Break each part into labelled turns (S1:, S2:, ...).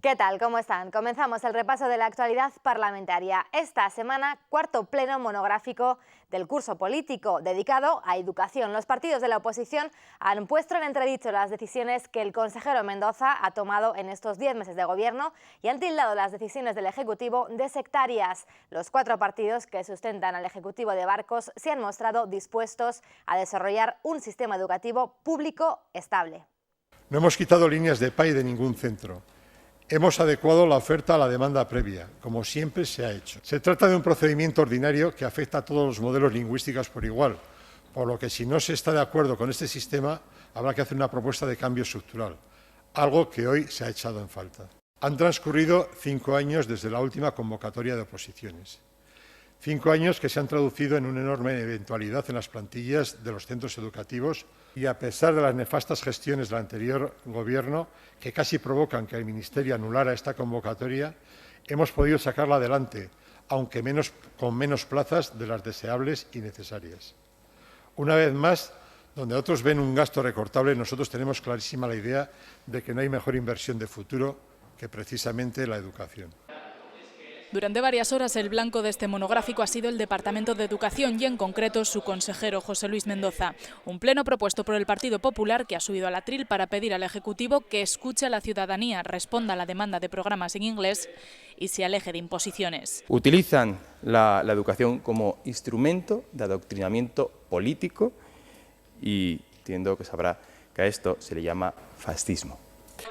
S1: ¿Qué tal? ¿Cómo están? Comenzamos el repaso de la actualidad parlamentaria. Esta semana, cuarto pleno monográfico del curso político dedicado a educación. Los partidos de la oposición han puesto en entredicho las decisiones que el consejero Mendoza ha tomado en estos 10 meses de gobierno y han tildado las decisiones del Ejecutivo de sectarias. Los 4 partidos que sustentan al Ejecutivo de Barcos se han mostrado dispuestos a desarrollar un sistema educativo público estable.
S2: No hemos quitado líneas de PAI de ningún centro. Hemos adecuado la oferta a la demanda previa, como siempre se ha hecho. Se trata de un procedimiento ordinario que afecta a todos los modelos lingüísticos por igual, por lo que si no se está de acuerdo con este sistema, habrá que hacer una propuesta de cambio estructural, algo que hoy se ha echado en falta. Han transcurrido 5 años desde la última convocatoria de oposiciones. 5 años que se han traducido en una enorme eventualidad en las plantillas de los centros educativos y a pesar de las nefastas gestiones del anterior Gobierno, que casi provocan que el Ministerio anulara esta convocatoria, hemos podido sacarla adelante, aunque con menos plazas de las deseables y necesarias. Una vez más, donde otros ven un gasto recortable, nosotros tenemos clarísima la idea de que no hay mejor inversión de futuro que precisamente la educación.
S3: Durante varias horas el blanco de este monográfico ha sido el Departamento de Educación y en concreto su consejero José Luis Mendoza. Un pleno propuesto por el Partido Popular que ha subido al atril para pedir al Ejecutivo que escuche a la ciudadanía, responda a la demanda de programas en inglés y se aleje de imposiciones.
S4: Utilizan la educación como instrumento de adoctrinamiento político y entiendo que sabrá que a esto se le llama fascismo.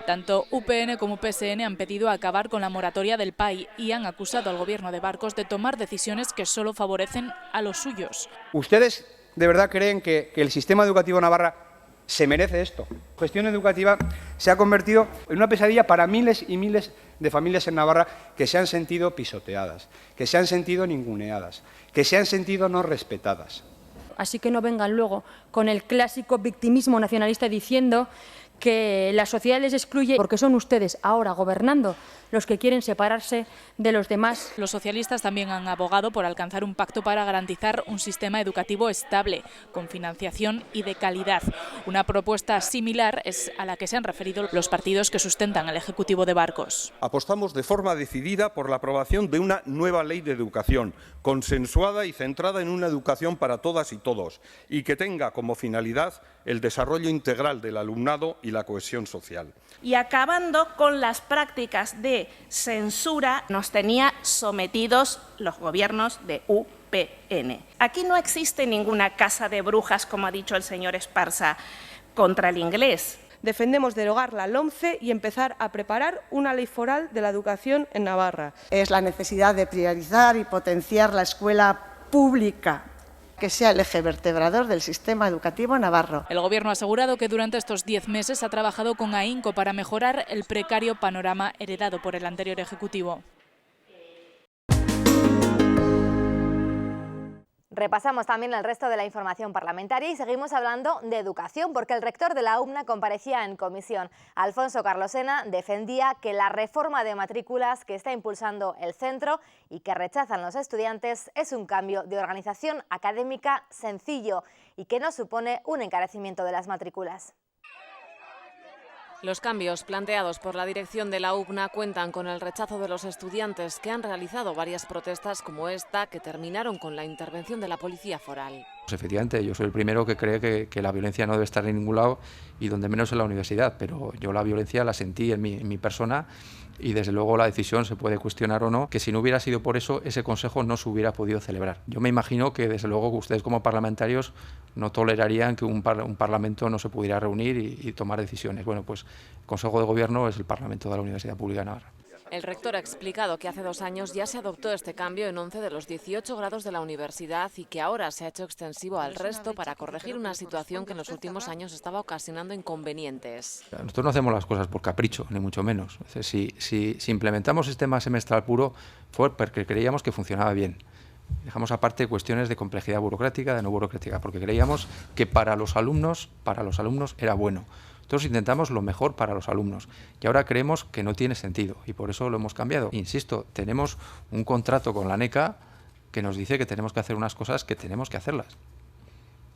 S3: Tanto UPN como PSN han pedido acabar con la moratoria del PAI y han acusado al Gobierno de Barcos de tomar decisiones que solo favorecen a los suyos.
S5: ¿Ustedes de verdad creen que el sistema educativo en Navarra se merece esto? La gestión educativa se ha convertido en una pesadilla para miles y miles de familias en Navarra que se han sentido pisoteadas, que se han sentido ninguneadas, que se han sentido no respetadas.
S6: Así que no vengan luego con el clásico victimismo nacionalista diciendo que la sociedad les excluye porque son ustedes ahora gobernando los que quieren separarse de los demás.
S3: Los socialistas también han abogado por alcanzar un pacto para garantizar un sistema educativo estable, con financiación y de calidad. Una propuesta similar es a la que se han referido los partidos que sustentan al Ejecutivo de Barcos.
S7: Apostamos de forma decidida por la aprobación de una nueva ley de educación, consensuada y centrada en una educación para todas y todos, y que tenga como finalidad el desarrollo integral del alumnado y la cohesión social.
S8: Y acabando con las prácticas de censura nos tenía sometidos los gobiernos de UPN. Aquí no existe ninguna casa de brujas, como ha dicho el señor Esparza, contra el inglés.
S9: Defendemos derogar la LOMCE y empezar a preparar una ley foral de la educación en Navarra.
S10: Es la necesidad de priorizar y potenciar la escuela pública, que sea el eje vertebrador del sistema educativo navarro.
S3: El Gobierno ha asegurado que durante estos 10 meses ha trabajado con AHINCO para mejorar el precario panorama heredado por el anterior Ejecutivo.
S1: Repasamos también el resto de la información parlamentaria y seguimos hablando de educación porque el rector de la UMNA comparecía en comisión. Alfonso Carlosena defendía que la reforma de matrículas que está impulsando el centro y que rechazan los estudiantes es un cambio de organización académica sencillo y que no supone un encarecimiento de las matrículas.
S11: Los cambios planteados por la dirección de la UMNA cuentan con el rechazo de los estudiantes que han realizado varias protestas como esta que terminaron con la intervención de la Policía Foral.
S12: Pues efectivamente, yo soy el primero que cree que la violencia no debe estar en ningún lado y donde menos en la universidad, pero yo la violencia la sentí en mi persona y desde luego la decisión se puede cuestionar o no, que si no hubiera sido por eso, ese consejo no se hubiera podido celebrar. Yo me imagino que desde luego ustedes como parlamentarios no tolerarían que un parlamento no se pudiera reunir y tomar decisiones. Bueno, pues el Consejo de Gobierno es el Parlamento de la Universidad Pública de Navarra.
S11: El rector ha explicado que hace 2 años ya se adoptó este cambio en 11 de los 18 grados de la universidad y que ahora se ha hecho extensivo al resto para corregir una situación que en los últimos años estaba ocasionando inconvenientes.
S12: Nosotros no hacemos las cosas por capricho, ni mucho menos. Es decir, si implementamos sistema semestral puro fue porque creíamos que funcionaba bien. Dejamos aparte cuestiones de complejidad burocrática, de no burocrática, porque creíamos que para los alumnos era bueno. Nosotros intentamos lo mejor para los alumnos y ahora creemos que no tiene sentido y por eso lo hemos cambiado. Insisto, tenemos un contrato con la ANECA que nos dice que tenemos que hacer unas cosas que tenemos que hacerlas.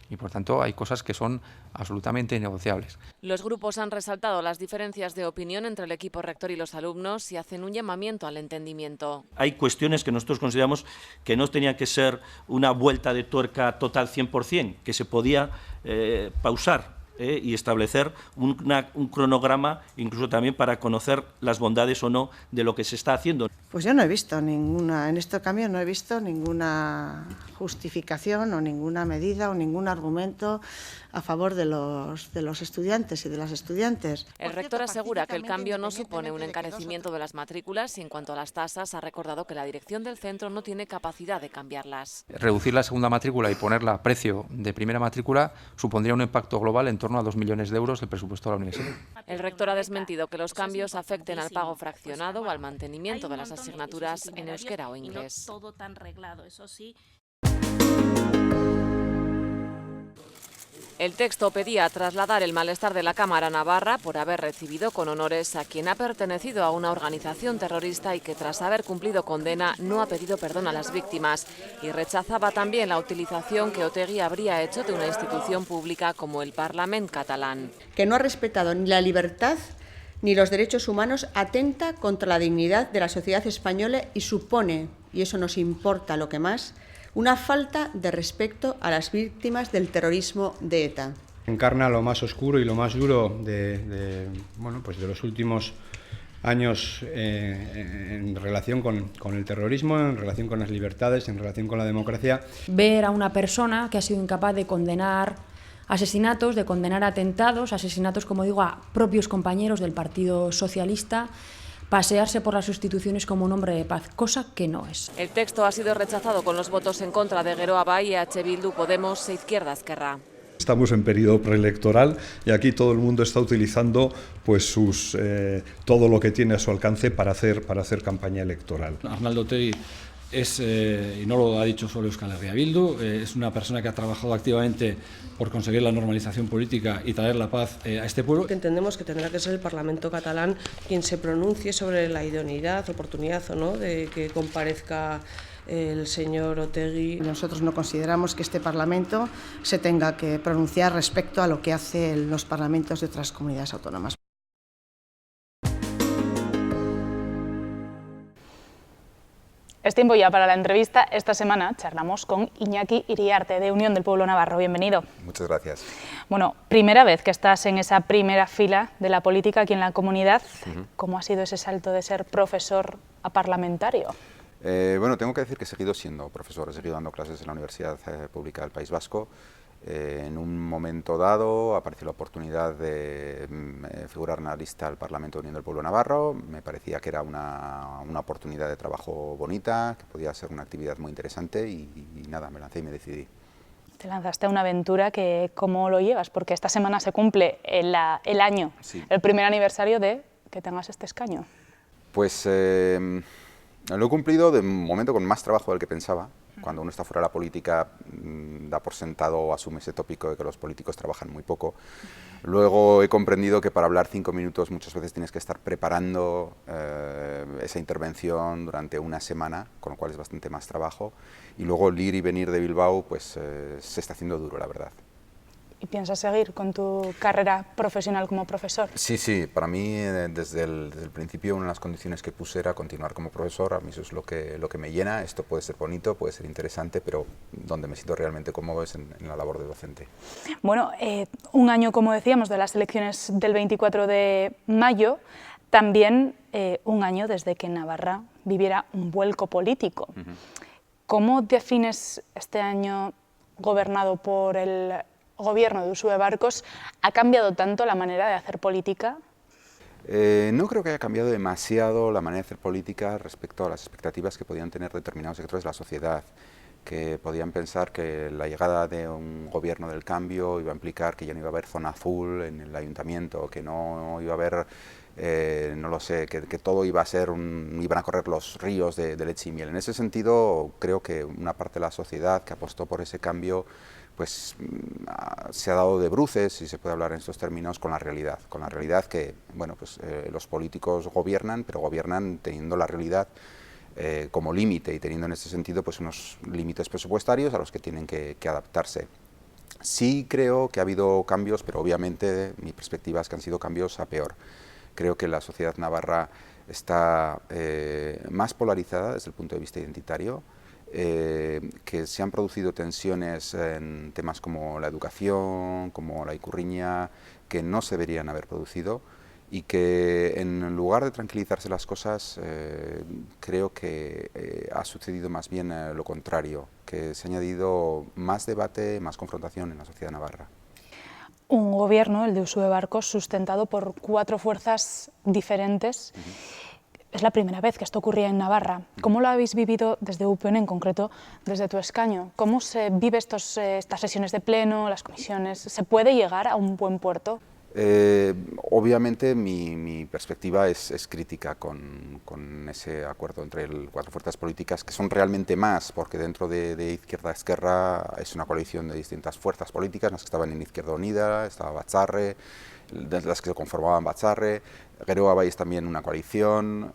S12: Y por tanto hay cosas que son absolutamente innegociables.
S11: Los grupos han resaltado las diferencias de opinión entre el equipo rector y los alumnos y hacen un llamamiento al entendimiento.
S13: Hay cuestiones que nosotros consideramos que no tenían que ser una vuelta de tuerca total 100%, que se podía pausar y establecer un cronograma, incluso también para conocer las bondades o no de lo que se está haciendo.
S10: Pues yo no he visto ninguna, en este cambio no he visto ninguna justificación o ninguna medida o ningún argumento a favor de los estudiantes y de las estudiantes.
S11: El rector asegura que el cambio no supone un encarecimiento de las matrículas y en cuanto a las tasas ha recordado que la dirección del centro no tiene capacidad de cambiarlas.
S12: Reducir la segunda matrícula y ponerla a precio de primera matrícula supondría un impacto global en torno a 2 millones de euros del presupuesto de la universidad.
S11: El rector ha desmentido que los cambios afecten al pago fraccionado o al mantenimiento de las asignaturas en euskera o inglés.
S8: Todo tan reglado, eso sí.
S11: El texto pedía trasladar el malestar de la Cámara Navarra por haber recibido con honores a quien ha pertenecido a una organización terrorista y que tras haber cumplido condena no ha pedido perdón a las víctimas, y rechazaba también la utilización que Otegi habría hecho de una institución pública como el Parlament catalán.
S14: Que no ha respetado ni la libertad ni los derechos humanos, atenta contra la dignidad de la sociedad española y supone, y eso nos importa lo que más, una falta de respeto a las víctimas del terrorismo de ETA.
S5: Encarna lo más oscuro y lo más duro de los últimos años en relación con el terrorismo, en relación con las libertades, en relación con la democracia.
S6: Ver a una persona que ha sido incapaz de condenar asesinatos, de condenar atentados, asesinatos, como digo, a propios compañeros del Partido Socialista, pasearse por las instituciones como un hombre de paz, cosa que no es.
S11: El texto ha sido rechazado con los votos en contra de Geroa Bai, EH Bildu, Podemos e Izquierda Esquerra.
S15: Estamos en periodo preelectoral y aquí todo el mundo está utilizando pues todo lo que tiene a su alcance para hacer campaña electoral.
S16: Arnaldo Otegi es, y no lo ha dicho solo Euskal Herria Bildu, es una persona que ha trabajado activamente por conseguir la normalización política y traer la paz a este pueblo.
S9: Entendemos que tendrá que ser el Parlamento catalán quien se pronuncie sobre la idoneidad, oportunidad o no de que comparezca el señor Otegi.
S10: Nosotros no consideramos que este Parlamento se tenga que pronunciar respecto a lo que hacen los parlamentos de otras comunidades autónomas.
S3: Es tiempo ya para la entrevista. Esta semana charlamos con Iñaki Iriarte, de Unión del Pueblo Navarro. Bienvenido.
S17: Muchas gracias.
S3: Bueno, primera vez que estás en esa primera fila de la política aquí en la comunidad. ¿Cómo ha sido ese salto de ser profesor a parlamentario?
S17: Bueno, tengo que decir que he seguido siendo profesor, he seguido dando clases en la Universidad Pública del País Vasco. En un momento dado apareció la oportunidad de figurar en la lista al Parlamento de Unión del Pueblo Navarro. Me parecía que era una oportunidad de trabajo bonita, que podía ser una actividad muy interesante y nada, me lancé y me decidí.
S3: Te lanzaste a una aventura que, ¿cómo lo llevas? Porque esta semana se cumple el año, sí, el primer aniversario de que tengas este escaño.
S17: Pues lo he cumplido de un momento con más trabajo del que pensaba. Cuando uno está fuera de la política da por sentado o asume ese tópico de que los políticos trabajan muy poco. Luego he comprendido que para hablar 5 minutos muchas veces tienes que estar preparando esa intervención durante una semana, con lo cual es bastante más trabajo. Y luego el ir y venir de Bilbao pues se está haciendo duro, la verdad.
S3: ¿Y piensas seguir con tu carrera profesional como profesor?
S17: Sí, sí, para mí desde el principio una de las condiciones que puse era continuar como profesor. A mí eso es lo que me llena. Esto puede ser bonito, puede ser interesante, pero donde me siento realmente cómodo es en la labor de docente.
S3: Bueno, un año, como decíamos, de las elecciones del 24 de mayo, también un año desde que Navarra viviera un vuelco político. ¿Cómo defines este año gobernado por el gobierno de Uxue Barkos? ¿Ha cambiado tanto la manera de hacer política?
S17: No creo que haya cambiado demasiado la manera de hacer política respecto a las expectativas que podían tener determinados sectores de la sociedad, que podían pensar que la llegada de un gobierno del cambio iba a implicar que ya no iba a haber zona azul en el ayuntamiento, que no iba a haber, no lo sé, que todo iba a ser, iban a correr los ríos de leche y miel. En ese sentido, creo que una parte de la sociedad que apostó por ese cambio pues se ha dado de bruces, si se puede hablar en estos términos, con la realidad que, bueno, pues los políticos gobiernan, pero gobiernan teniendo la realidad como límite y teniendo en ese sentido pues unos límites presupuestarios a los que tienen que adaptarse. Sí creo que ha habido cambios, pero obviamente mi perspectiva es que han sido cambios a peor. Creo que la sociedad navarra está más polarizada desde el punto de vista identitario, que se han producido tensiones en temas como la educación, como la ikurriña, que no se deberían haber producido, y que en lugar de tranquilizarse las cosas, creo que ha sucedido más bien lo contrario, que se ha añadido más debate, más confrontación en la sociedad navarra.
S3: Un gobierno, el de Uxue Barkos, sustentado por 4 fuerzas diferentes. Es la primera vez que esto ocurría en Navarra. ¿Cómo lo habéis vivido desde UPN, en concreto desde tu escaño? ¿Cómo se vive estas sesiones de pleno, las comisiones? ¿Se puede llegar a un buen puerto?
S17: Obviamente mi perspectiva es crítica con ese acuerdo entre 4 fuerzas políticas, que son realmente más, porque dentro de Izquierda-Esquerra es una coalición de distintas fuerzas políticas, las que estaban en Izquierda Unida, estaba Batzarre, las que se conformaban Batzarre, Gero Abay es también una coalición,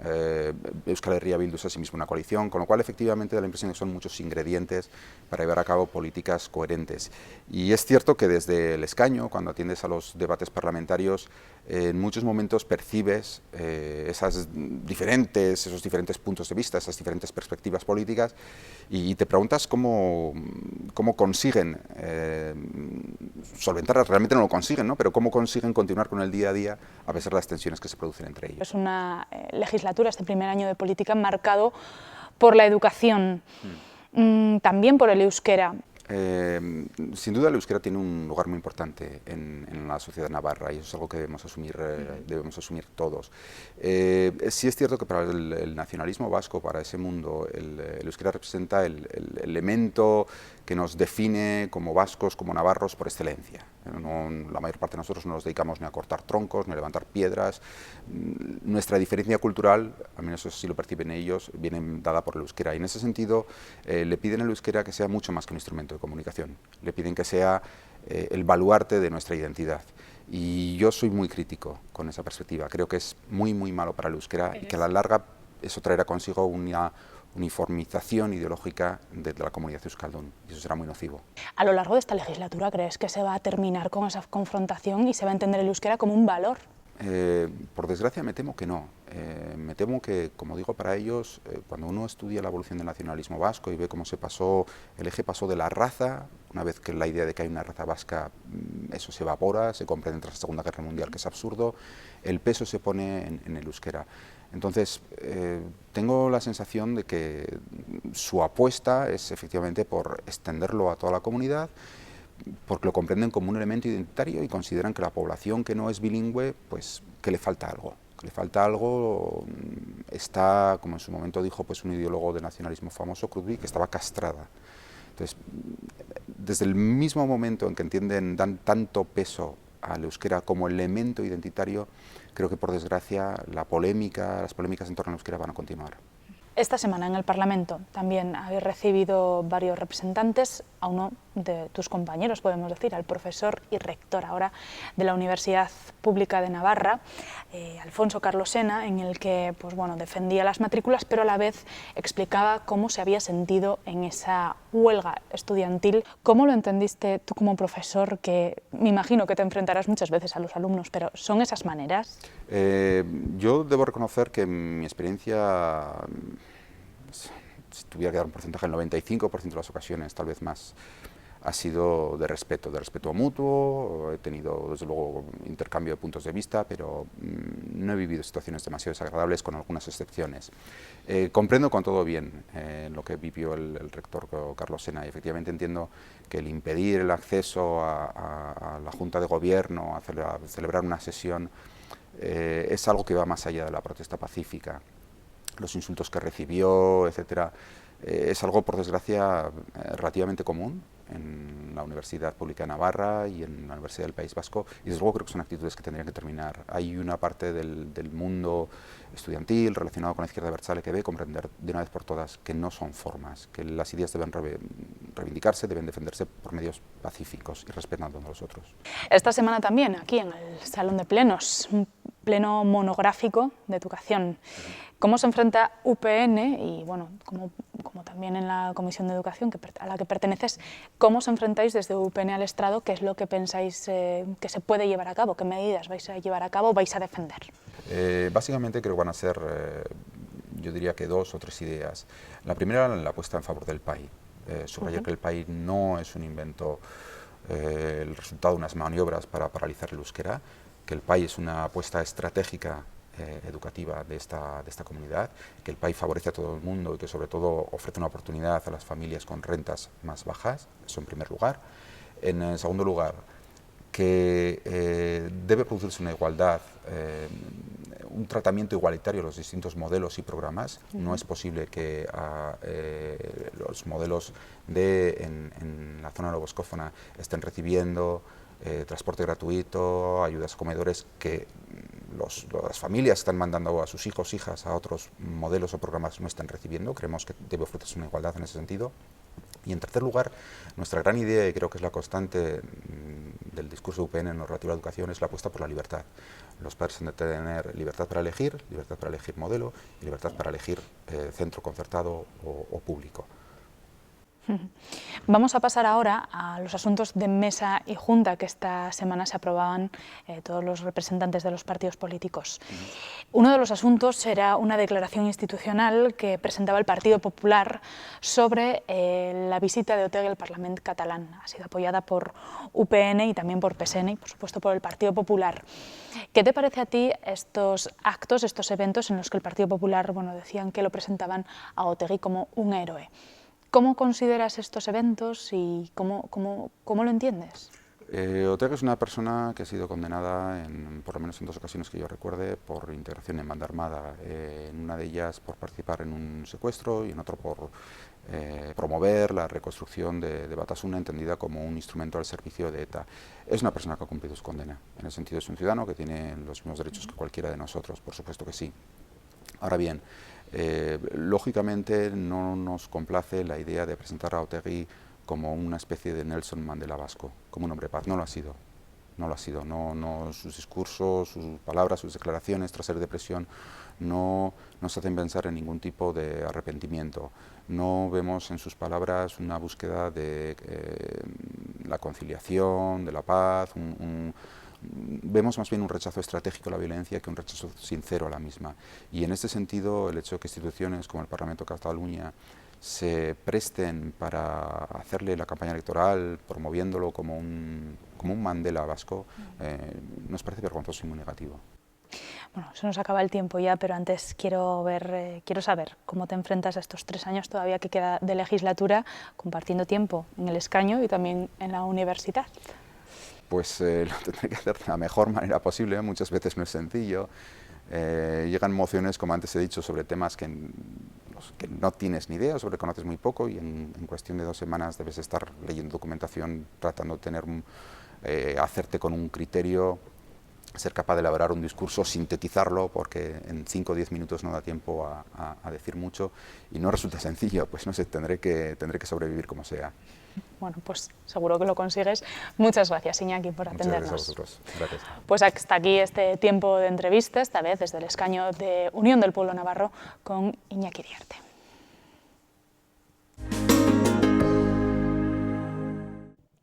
S17: Euskal Herria Bildu es asimismo una coalición, con lo cual efectivamente da la impresión de que son muchos ingredientes para llevar a cabo políticas coherentes. Y es cierto que desde el escaño, cuando atiendes a los debates parlamentarios, en muchos momentos percibes esos diferentes puntos de vista, esas diferentes perspectivas políticas, y te preguntas cómo consiguen solventarlas. Realmente no lo consiguen, ¿no? Pero cómo consiguen continuar con el día a día a pesar de las tensiones que se producen entre ellos.
S3: Es una legislatura, este primer año de política, marcado por la educación, también por el euskera.
S17: Sin duda el euskera tiene un lugar muy importante en la sociedad navarra, y eso es algo que debemos asumir todos. Sí es cierto que para el nacionalismo vasco, para ese mundo, el euskera representa el elemento que nos define como vascos, como navarros por excelencia. La mayor parte de nosotros no nos dedicamos ni a cortar troncos, ni a levantar piedras. Nuestra diferencia cultural, al menos eso sí lo perciben ellos, viene dada por el euskera, y en ese sentido le piden al euskera que sea mucho más que un instrumento de comunicación, le piden que sea el baluarte de nuestra identidad. Y yo soy muy crítico con esa perspectiva, creo que es muy malo para el euskera y que a la larga eso traerá consigo una uniformización ideológica de la comunidad euskaldun, y eso será muy nocivo.
S3: A lo largo de esta legislatura, ¿crees que se va a terminar con esa confrontación y se va a entender el euskera como un valor?
S17: Por desgracia me temo que no. Me temo que, como digo, para ellos, cuando uno estudia la evolución del nacionalismo vasco y ve cómo el eje pasó de la raza, una vez que la idea de que hay una raza vasca, eso se evapora, se comprende tras la Segunda Guerra Mundial, que es absurdo, el peso se pone en el euskera. Entonces, tengo la sensación de que su apuesta es efectivamente por extenderlo a toda la comunidad, porque lo comprenden como un elemento identitario y consideran que la población que no es bilingüe, pues que le falta algo. Está, como en su momento dijo pues un ideólogo de nacionalismo famoso, Krudby, que estaba castrada. Entonces, desde el mismo momento en que dan tanto peso al euskera como elemento identitario, creo que por desgracia las polémicas en torno al euskera van a continuar.
S3: Esta semana en el Parlamento también habéis recibido varios representantes, a uno de tus compañeros, podemos decir, al profesor y rector ahora de la Universidad Pública de Navarra, Alfonso Carlosena, en el que defendía las matrículas, pero a la vez explicaba cómo se había sentido en esa huelga estudiantil. ¿Cómo lo entendiste tú como profesor, que me imagino que te enfrentarás muchas veces a los alumnos, pero ¿son esas maneras?
S17: Yo debo reconocer que mi experiencia, si tuviera que dar un porcentaje, el 95% de las ocasiones, tal vez más, ha sido de respeto mutuo. He tenido desde luego intercambio de puntos de vista, pero no he vivido situaciones demasiado desagradables, con algunas excepciones. Comprendo con todo bien lo que vivió el rector Carlosena, y efectivamente entiendo que el impedir el acceso a la Junta de Gobierno, a celebrar una sesión, es algo que va más allá de la protesta pacífica. Los insultos que recibió, etcétera, es algo, por desgracia, relativamente común en la Universidad Pública de Navarra y en la Universidad del País Vasco, y desde luego creo que son actitudes que tendrían que terminar. Hay una parte del mundo estudiantil relacionado con la izquierda abertzale que debe comprender de una vez por todas que no son formas, que las ideas deben reivindicarse, deben defenderse por medios pacíficos y respetando a los otros.
S3: Esta semana también, aquí en el Salón de Plenos, pleno monográfico de educación. ¿Cómo se enfrenta UPN y, bueno, como también en la Comisión de Educación a la que perteneces, cómo os enfrentáis desde UPN al estrado? ¿Qué es lo que pensáis que se puede llevar a cabo? ¿Qué medidas vais a llevar a cabo o vais a defender?
S17: Básicamente creo que van a ser, yo diría que 2 o 3 ideas. La primera, la apuesta en favor del PAI. Subrayar que el PAI no es un invento, el resultado de unas maniobras para paralizar el euskera, que el PAI es una apuesta estratégica educativa de esta comunidad, que el PAI favorece a todo el mundo y que sobre todo ofrece una oportunidad a las familias con rentas más bajas, eso en primer lugar. En segundo lugar, que debe producirse una igualdad, un tratamiento igualitario de los distintos modelos y programas. No es posible que los modelos en la zona loboscófona estén recibiendo transporte gratuito, ayudas a comedores que las familias están mandando a sus hijos, hijas a otros modelos o programas no están recibiendo. Creemos que debe ofrecerse una igualdad en ese sentido. Y en tercer lugar, nuestra gran idea, y creo que es la constante del discurso de UPN en relativa a la educación, es la apuesta por la libertad. Los padres han de tener libertad para elegir modelo y libertad para elegir centro concertado o público.
S3: Vamos a pasar ahora a los asuntos de mesa y junta que esta semana se aprobaban todos los representantes de los partidos políticos. Uno de los asuntos era una declaración institucional que presentaba el Partido Popular sobre la visita de Otegi al Parlamento catalán. Ha sido apoyada por UPN y también por PSN y, por supuesto, por el Partido Popular. ¿Qué te parece a ti estos actos, estos eventos en los que el Partido Popular, bueno, decían que lo presentaban a Otegi como un héroe? ¿Cómo consideras estos eventos y cómo lo entiendes?
S17: Otegi es una persona que ha sido condenada, por lo menos en 2 ocasiones que yo recuerde, por integración en banda armada. En una de ellas por participar en un secuestro y en otro por promover la reconstrucción de Batasuna, entendida como un instrumento al servicio de ETA. Es una persona que ha cumplido su condena. En el sentido es un ciudadano que tiene los mismos derechos que cualquiera de nosotros, por supuesto que sí. Ahora bien, lógicamente no nos complace la idea de presentar a Otegi como una especie de Nelson Mandela vasco, como un hombre de paz. No lo ha sido, no lo ha sido. No, sus discursos, sus palabras, sus declaraciones tras ser de presión no nos hacen pensar en ningún tipo de arrepentimiento. No vemos en sus palabras una búsqueda de la conciliación, de la paz, vemos más bien un rechazo estratégico a la violencia que un rechazo sincero a la misma. Y en este sentido, el hecho de que instituciones como el Parlamento de Cataluña se presten para hacerle la campaña electoral, promoviéndolo como un Mandela vasco, nos parece vergonzoso y muy negativo.
S3: Bueno, se nos acaba el tiempo ya, pero antes quiero saber cómo te enfrentas a estos 3 años todavía que queda de legislatura, compartiendo tiempo en el escaño y también en la universidad.
S17: Pues lo tendré que hacer de la mejor manera posible, muchas veces no es sencillo. Llegan mociones, como antes he dicho, sobre temas que no tienes ni idea, sobre que conoces muy poco y en cuestión de 2 semanas debes estar leyendo documentación, tratando de hacerte con un criterio, ser capaz de elaborar un discurso, sintetizarlo, porque en 5 o 10 minutos no da tiempo a decir mucho y no resulta sencillo, pues no sé, tendré que sobrevivir como sea.
S3: Bueno, pues seguro que lo consigues. Muchas gracias, Iñaki, por atendernos.
S17: Muchas gracias a vosotros. Gracias.
S3: Pues hasta aquí este tiempo de entrevista, esta vez desde el escaño de Unión del Pueblo Navarro con Iñaki Iriarte.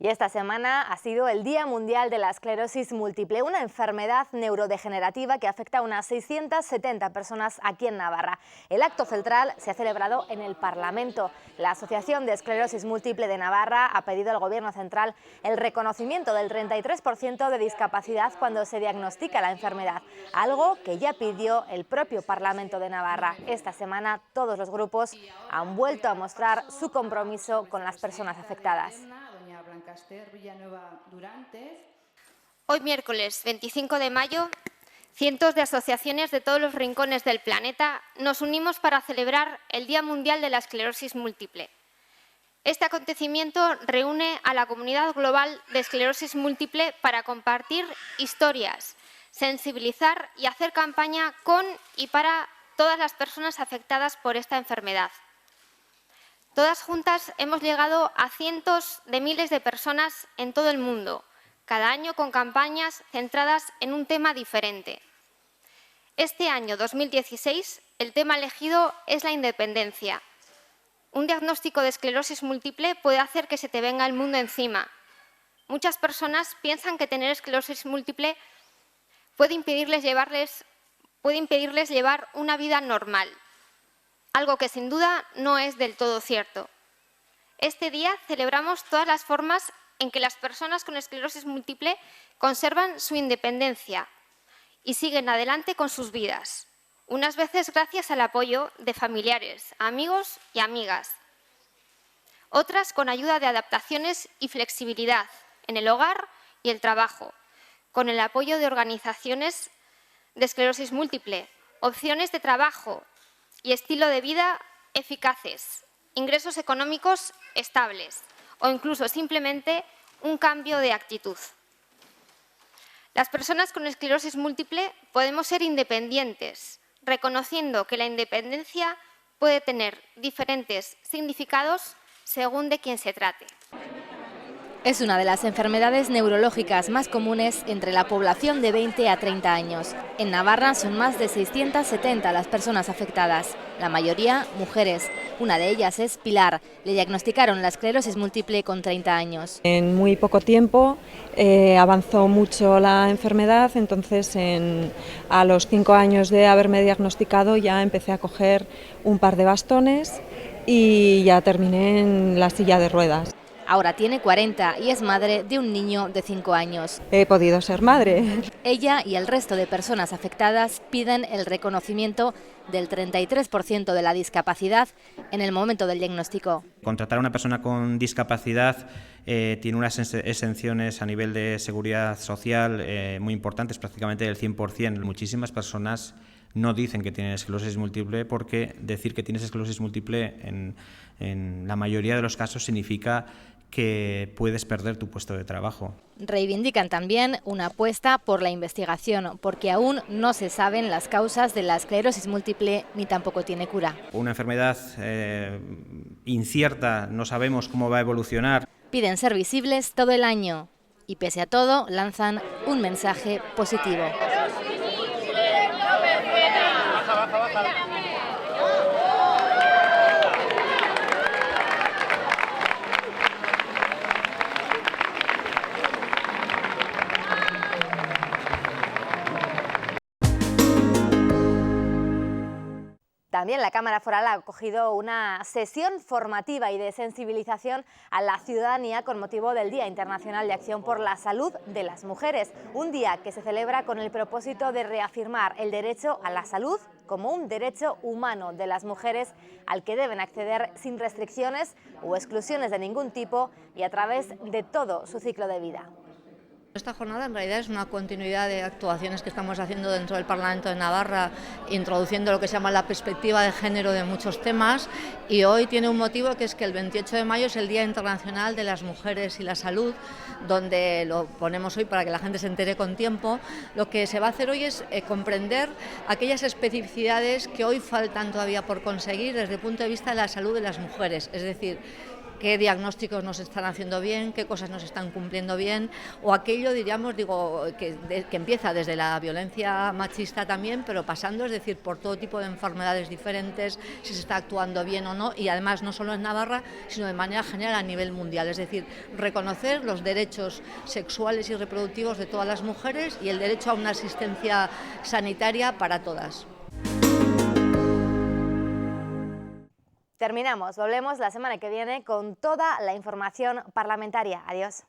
S1: Y esta semana ha sido el Día Mundial de la Esclerosis Múltiple, una enfermedad neurodegenerativa que afecta a unas 670 personas aquí en Navarra. El acto central se ha celebrado en el Parlamento. La Asociación de Esclerosis Múltiple de Navarra ha pedido al Gobierno central el reconocimiento del 33% de discapacidad cuando se diagnostica la enfermedad, algo que ya pidió el propio Parlamento de Navarra. Esta semana todos los grupos han vuelto a mostrar su compromiso con las personas afectadas.
S18: Hoy miércoles 25 de mayo, cientos de asociaciones de todos los rincones del planeta nos unimos para celebrar el Día Mundial de la Esclerosis Múltiple. Este acontecimiento reúne a la comunidad global de esclerosis múltiple para compartir historias, sensibilizar y hacer campaña con y para todas las personas afectadas por esta enfermedad. Todas juntas hemos llegado a cientos de miles de personas en todo el mundo, cada año con campañas centradas en un tema diferente. Este año 2016, el tema elegido es la independencia. Un diagnóstico de esclerosis múltiple puede hacer que se te venga el mundo encima. Muchas personas piensan que tener esclerosis múltiple puede impedirles llevar una vida normal, algo que sin duda no es del todo cierto. Este día celebramos todas las formas en que las personas con esclerosis múltiple conservan su independencia y siguen adelante con sus vidas, unas veces gracias al apoyo de familiares, amigos y amigas, otras con ayuda de adaptaciones y flexibilidad en el hogar y el trabajo, con el apoyo de organizaciones de esclerosis múltiple, opciones de trabajo y estilo de vida eficaces, ingresos económicos estables o incluso simplemente un cambio de actitud. Las personas con esclerosis múltiple podemos ser independientes, reconociendo que la independencia puede tener diferentes significados según de quién se trate.
S1: Es una de las enfermedades neurológicas más comunes entre la población de 20 a 30 años. En Navarra son más de 670 las personas afectadas, la mayoría mujeres. Una de ellas es Pilar. Le diagnosticaron la esclerosis múltiple con 30 años.
S19: En muy poco tiempo avanzó mucho la enfermedad, entonces a los 5 años de haberme diagnosticado ya empecé a coger un par de bastones y ya terminé en la silla de ruedas.
S1: Ahora tiene 40 y es madre de un niño de 5 años.
S19: He podido ser madre.
S1: Ella y el resto de personas afectadas piden el reconocimiento del 33% de la discapacidad en el momento del diagnóstico.
S20: Contratar a una persona con discapacidad tiene unas exenciones a nivel de seguridad social muy importantes, prácticamente del 100%. Muchísimas personas no dicen que tienen esclerosis múltiple porque decir que tienes esclerosis múltiple en la mayoría de los casos significa que puedes perder tu puesto de trabajo.
S1: Reivindican también una apuesta por la investigación, porque aún no se saben las causas de la esclerosis múltiple ni tampoco tiene cura.
S20: Una enfermedad incierta, no sabemos cómo va a evolucionar.
S1: Piden ser visibles todo el año y pese a todo lanzan un mensaje positivo. También la Cámara Foral ha acogido una sesión formativa y de sensibilización a la ciudadanía con motivo del Día Internacional de Acción por la Salud de las Mujeres, un día que se celebra con el propósito de reafirmar el derecho a la salud como un derecho humano de las mujeres al que deben acceder sin restricciones o exclusiones de ningún tipo y a través de todo su ciclo de vida.
S21: Esta jornada en realidad es una continuidad de actuaciones que estamos haciendo dentro del Parlamento de Navarra, introduciendo lo que se llama la perspectiva de género de muchos temas, y hoy tiene un motivo que es que el 28 de mayo es el Día Internacional de las Mujeres y la Salud, donde lo ponemos hoy para que la gente se entere con tiempo. Lo que se va a hacer hoy es comprender aquellas especificidades que hoy faltan todavía por conseguir desde el punto de vista de la salud de las mujeres, es decir, qué diagnósticos nos están haciendo bien, qué cosas nos están cumpliendo bien, o aquello, diríamos, que empieza desde la violencia machista también, pero pasando, es decir, por todo tipo de enfermedades diferentes, si se está actuando bien o no, y además no solo en Navarra, sino de manera general a nivel mundial, es decir, reconocer los derechos sexuales y reproductivos de todas las mujeres y el derecho a una asistencia sanitaria para todas.
S1: Terminamos, volvemos la semana que viene con toda la información parlamentaria. Adiós.